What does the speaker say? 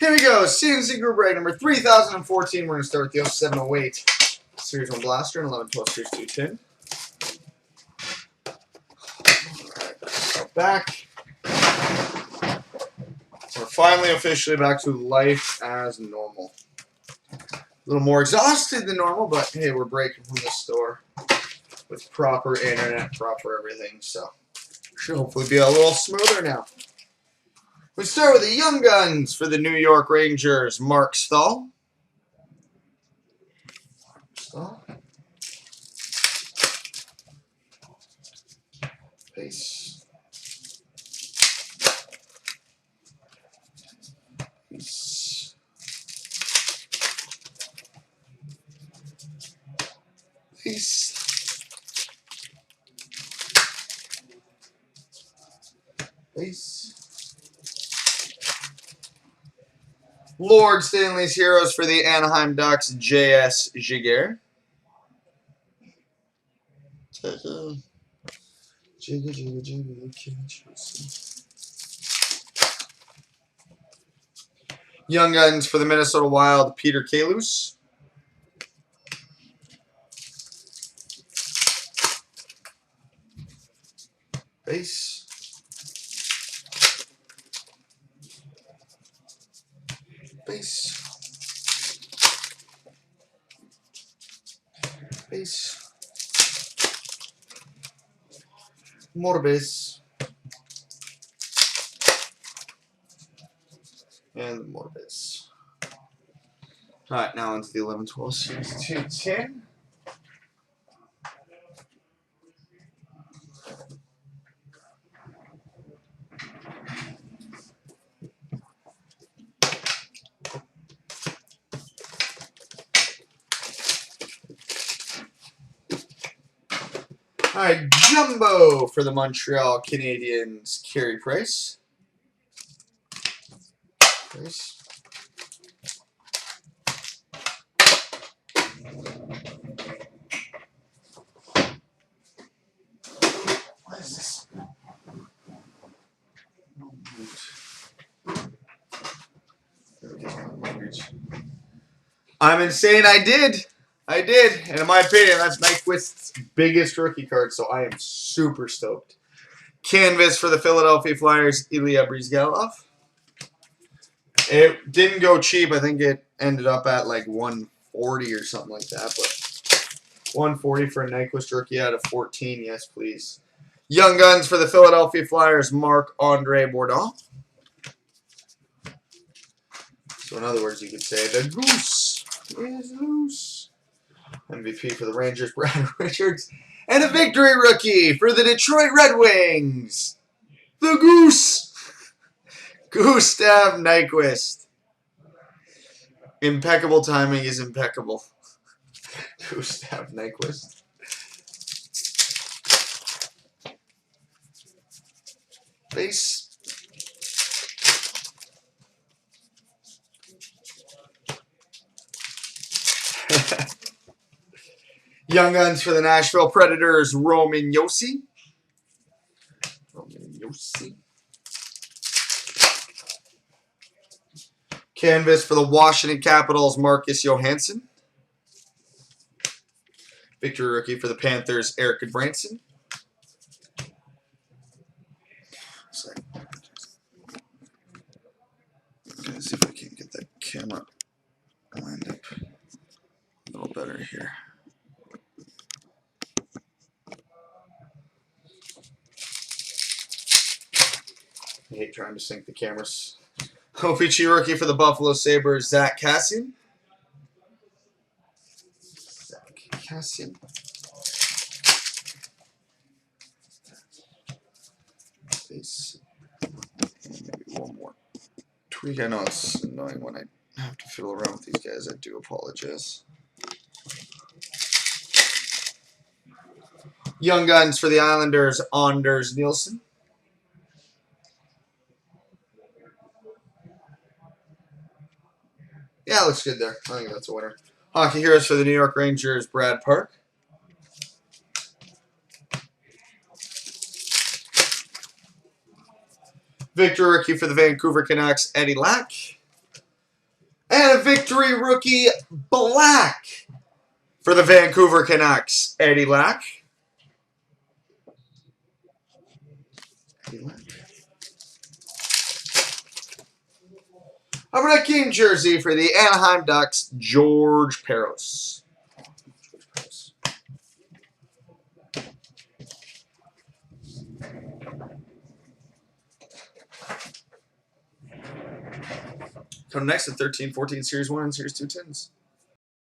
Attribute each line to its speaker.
Speaker 1: Here we go. CNC Group break number 3014. We're going to start with the 0708 Series 1 Blaster and 1112 Series 210. Alright, back. We're finally officially back to life as normal. A little more exhausted than normal, but hey, we're breaking from the store with proper internet, proper everything, so should hopefully be a little smoother now. We start with the Young Guns for the New York Rangers, Mark Stahl. Base. Base. Base. Base. Lord Stanley's Heroes for the Anaheim Ducks, J.S. Giguère. Young Guns for the Minnesota Wild, Peter Kalus. Base. Base. Base. More base. And more base. Alright, now into the 1112 Series 210. Alright, Jumbo for the Montreal Canadiens, Carey Price. Price. What is this? I'm insane. I did. And in my opinion, that's Nyquist's biggest rookie card, so I am super stoked. Canvas for the Philadelphia Flyers, Ilya Bryzgalov. It didn't go cheap. I think it ended up at like 140 or something like that. But 140 for a Nyquist rookie out of 14. Yes, please. Young Guns for the Philadelphia Flyers, Marc-Andre Bourdon. So in other words, you could say the goose is loose. MVP for the Rangers, Brad Richards. And a victory rookie for the Detroit Red Wings, the Goose, Gustav Nyquist. Impeccable timing is impeccable. Gustav Nyquist. Base. Young Guns for the Nashville Predators, Roman Josi. Canvas for the Washington Capitals, Marcus Johansson. Victory rookie for the Panthers, Eric Branson. Let's see if I can get that camera lined up a little better here. I hate trying to sync the cameras. Ofichi rookie for the Buffalo Sabres, Zach Kassian. Base. And maybe one more tweak. I know it's annoying when I have to fiddle around with these guys. I do apologize. Young Guns for the Islanders, Anders Nielsen. Yeah, looks good there. I think that's a winner. Hockey Heroes for the New York Rangers, Brad Park. Victor rookie for the Vancouver Canucks, Eddie Lack. And a victory rookie black for the Vancouver Canucks, Eddie Lack. How about a King jersey for the Anaheim Ducks, George Peros. Come next at 13-14 Series 1 and Series 2 tins.